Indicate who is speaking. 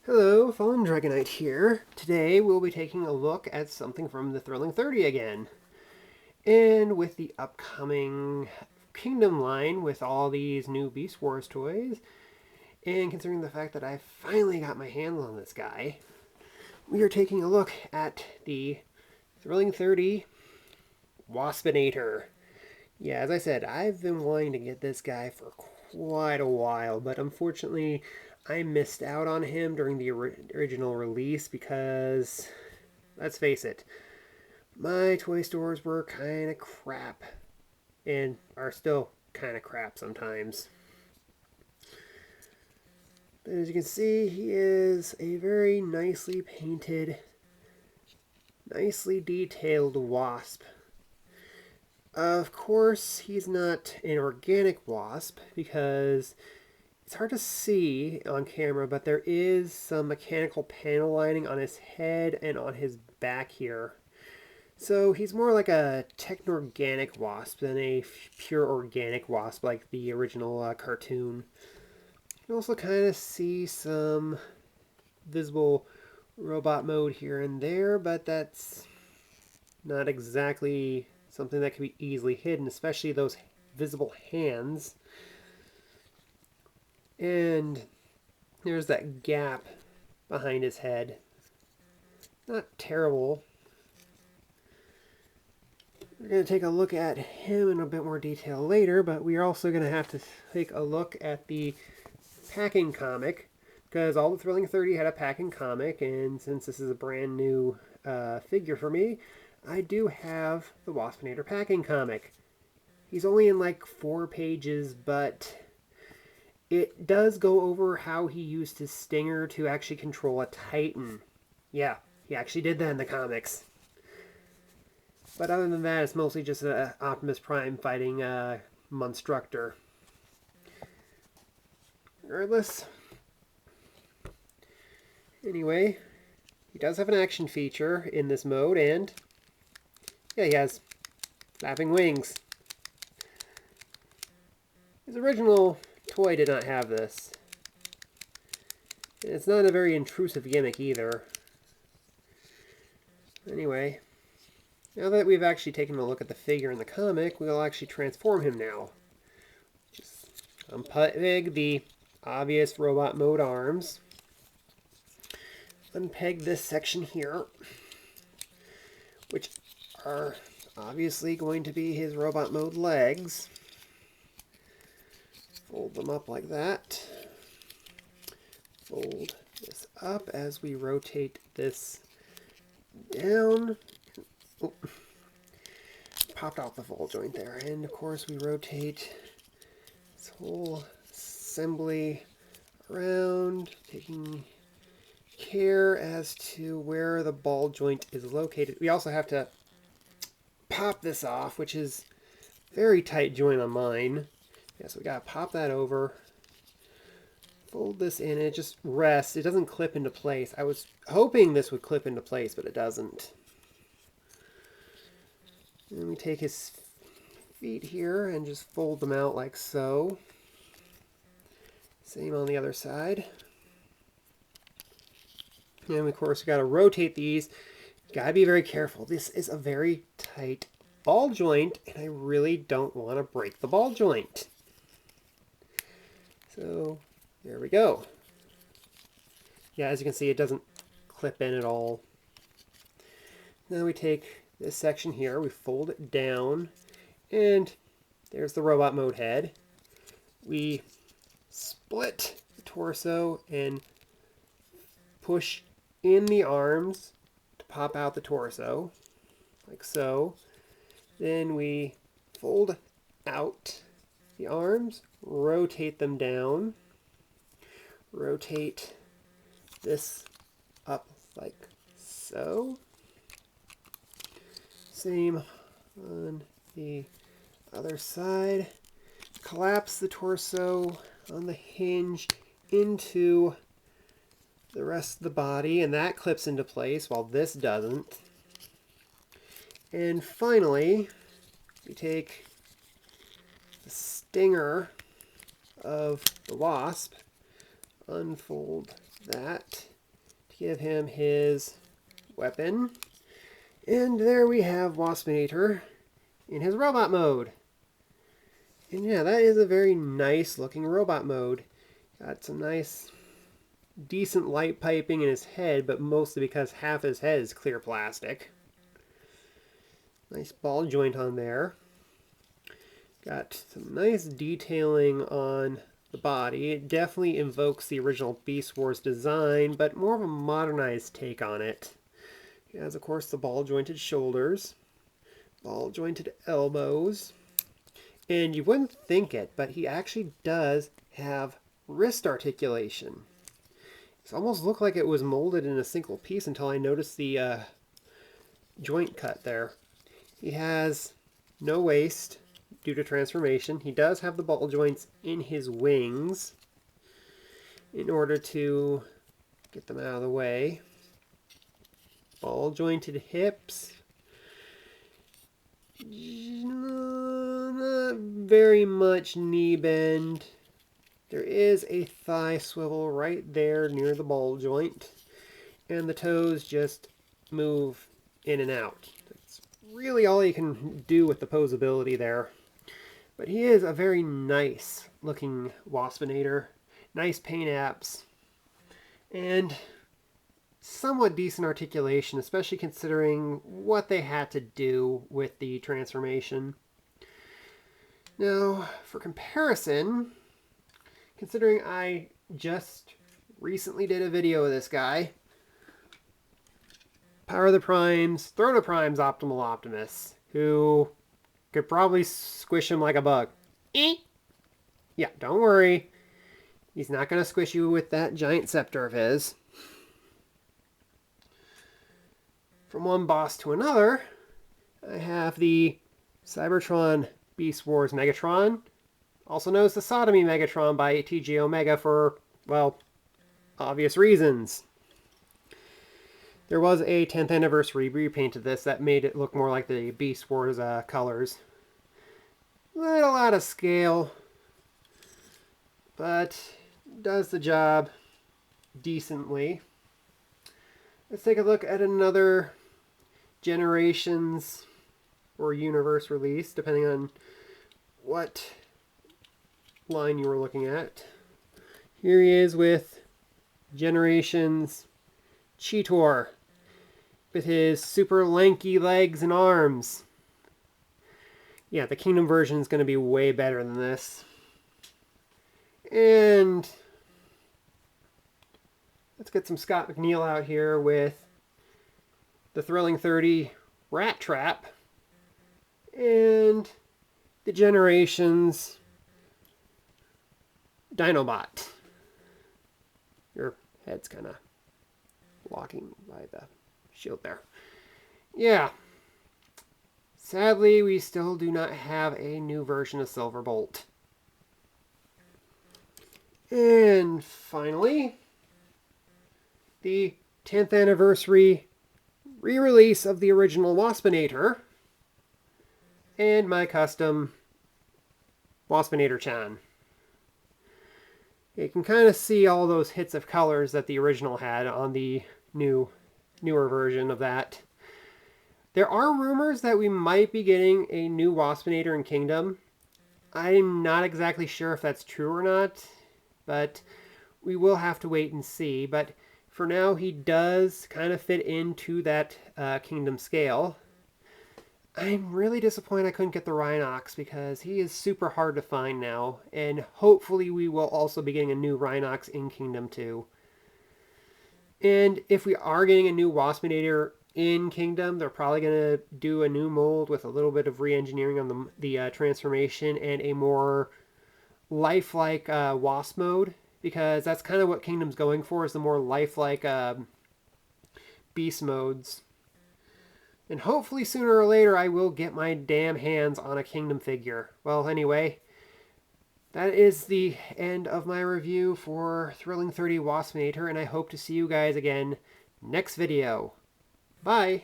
Speaker 1: Hello, Fallen Dragonite here. Today we'll be taking a look at something from the Thrilling 30 again. And with the upcoming Kingdom line with all these new Beast Wars toys, and considering the fact that I finally got my hands on this guy, we are taking a look at the Thrilling 30 Waspinator. Yeah, as I said, I've been wanting to get this guy for quite a while, but unfortunately I missed out on him during the original release because, let's face it, my toy stores were kind of crap and are still kind of crap sometimes. But as you can see, he is a very nicely painted, nicely detailed wasp. Of course, he's not an organic wasp because it's hard to see on camera, but there is some mechanical panel lining on his head and on his back here. So he's more like a techno-organic wasp than a pure organic wasp like the original cartoon. You can also kind of see some visible robot mode here and there, but that's not exactly something that can be easily hidden, especially those visible hands. And there's that gap behind his head. Not terrible. We're going to take a look at him in a bit more detail later, but we are also going to have to take a look at the packing comic, because all the Thrilling 30 had a packing comic, and since this is a brand new figure for me, I do have the Waspinator packing comic. He's only in like 4 pages, but it does go over how he used his stinger to actually control a Titan. Yeah, he actually did that in the comics. But other than that, it's mostly just Optimus Prime fighting Monstructor. Regardless. Anyway, he does have an action feature in this mode, and yeah, he has flapping wings. His original toy did not have this. And it's not a very intrusive gimmick either. Anyway, now that we've actually taken a look at the figure in the comic, we'll actually transform him now. Just unpeg the obvious robot mode arms. Unpeg this section here, which are obviously going to be his robot mode legs. Fold them up like that. Fold this up as we rotate this down. Oh. Popped off the fold joint there. And of course we rotate this whole assembly around, taking care as to where the ball joint is located. We also have to pop this off, which is very tight joint on mine. Yeah, so we gotta pop that over, fold this in, and it just rests. It doesn't clip into place. I was hoping this would clip into place, but it doesn't. And we take his feet here and just fold them out like so. Same on the other side. And of course, we got to rotate these. Got to be very careful. This is a very tight ball joint, and I really don't want to break the ball joint. So there we go. Yeah, as you can see, it doesn't clip in at all. Now we take this section here, we fold it down, and there's the robot mode head. We split the torso and push in the arms to pop out the torso, like so. Then we fold out the arms, rotate them down, rotate this up like so. Same on the other side. Collapse the torso on the hinge into the rest of the body, and that clips into place while this doesn't. And finally, we take the stinger of the wasp, unfold that, give him his weapon. And there we have Waspinator in his robot mode. And yeah, that is a very nice looking robot mode. Got some nice, decent light piping in his head, but mostly because half his head is clear plastic. Nice ball joint on there. Got some nice detailing on the body. It definitely invokes the original Beast Wars design, but more of a modernized take on it. He has, of course, the ball jointed shoulders, ball jointed elbows, and you wouldn't think it, but he actually does have wrist articulation. It almost looked like it was molded in a single piece until I noticed the joint cut there. He has no waist due to transformation. He does have the ball joints in his wings in order to get them out of the way. Ball jointed hips. Not very much knee bend. There is a thigh swivel right there near the ball joint. And the toes just move in and out. That's really all you can do with the posability there. But he is a very nice looking Waspinator. Nice paint apps. And somewhat decent articulation, especially considering what they had to do with the transformation. Now, for comparison, considering I just recently did a video of this guy, Power of the Primes, Throne of Primes Optimal Optimus, who could probably squish him like a bug. Yeah, don't worry. He's not going to squish you with that giant scepter of his. From one boss to another, I have the Cybertron Beast Wars Megatron, also known as the Sodomy Megatron by TG Omega for, well, obvious reasons. There was a 10th anniversary repaint of this that made it look more like the Beast Wars colors. Little out of scale, but does the job decently. Let's take a look at another Generations or Universe release, depending on what line you were looking at. Here he is with Generations Cheetor, with his super lanky legs and arms. Yeah, the Kingdom version is going to be way better than this. And let's get some Scott McNeil out here with the Thrilling 30 Rat Trap and the Generations Dinobot. Your head's kind of blocking by the shield there. Yeah. Sadly, we still do not have a new version of Silverbolt. And finally, the 10th anniversary re-release of the original Waspinator and my custom Waspinator-chan. You can kind of see all those hits of colors that the original had on the newer version of that. There are rumors that we might be getting a new Waspinator in Kingdom. I'm not exactly sure if that's true or not, but we will have to wait and see. But for now, he does kind of fit into that Kingdom scale. I'm really disappointed I couldn't get the Rhinox because he is super hard to find now. And hopefully we will also be getting a new Rhinox in Kingdom 2. And if we are getting a new Waspinator in Kingdom, they're probably going to do a new mold with a little bit of re-engineering on the transformation and a more lifelike Wasp mode. Because that's kind of what Kingdom's going for, is the more lifelike beast modes. And hopefully sooner or later I will get my damn hands on a Kingdom figure. Well, anyway, that is the end of my review for Thrilling 30 Waspinator, and I hope to see you guys again next video. Bye!